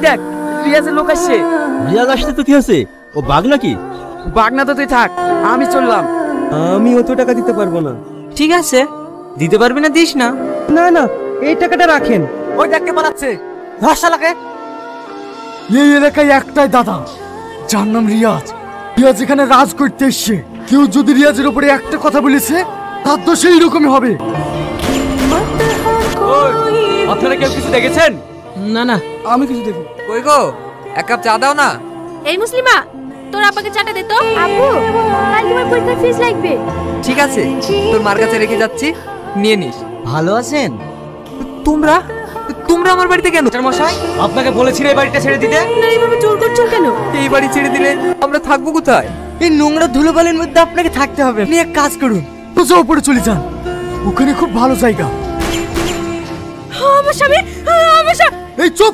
দেখ রিয়াজের লোক আসছে। রিয়াজ আসতে তো কি হয়েছে? ও বাঘ নাকি? বাঘ না তো তুই থাক, আমি চললাম। আমি অত টাকা দিতে পারবো না। ঠিক আছে, দিতে পারবি না দিস না। না না, এই টাকাটা রাখেন। ওই দেখতে পালাচ্ছে। ধর্ষা লাগে। এই এলাকায় একটাই দাদা, যার নাম রিয়াজ। রিয়াজ এখানে রাজ করতে এসছে। কেউ যদি রিয়াজের উপরে একটা কথা বলেছে, তার তো সেই রকমই হবে। আপনারা কেউ কিছু দেখেছেন? না না, আমি কিছু দেখি। কই গো, এক কাপ চা দাও না। এই মুসলিমা, তোর আব্বাকে চাটা দে তো। আব্বু, কাল তোমার পরীক্ষার ফিস লাগবে। ঠিক আছে, তোর মার কাছে রেখে যাচ্ছি, নিয়ে নিস। ভালো আছেন? তোমরা তোমরা আমার বাড়িতে কেন? মশাই আপনাকে বলেছি এই বাড়িটা ছেড়ে দিতে। না এইভাবে জোর করছো কেন? এই বাড়ি ছেড়ে দিলে আমরা থাকবো কোথায়? এই নোংরা ধুলোবালির মধ্যে আপনাকে থাকতে হবে। আপনি এক কাজ করুন, সোজা উপরে চলে যান, ওখানে খুব ভালো জায়গা। আমার স্বামী, আমার স্বামী। এই চুপ!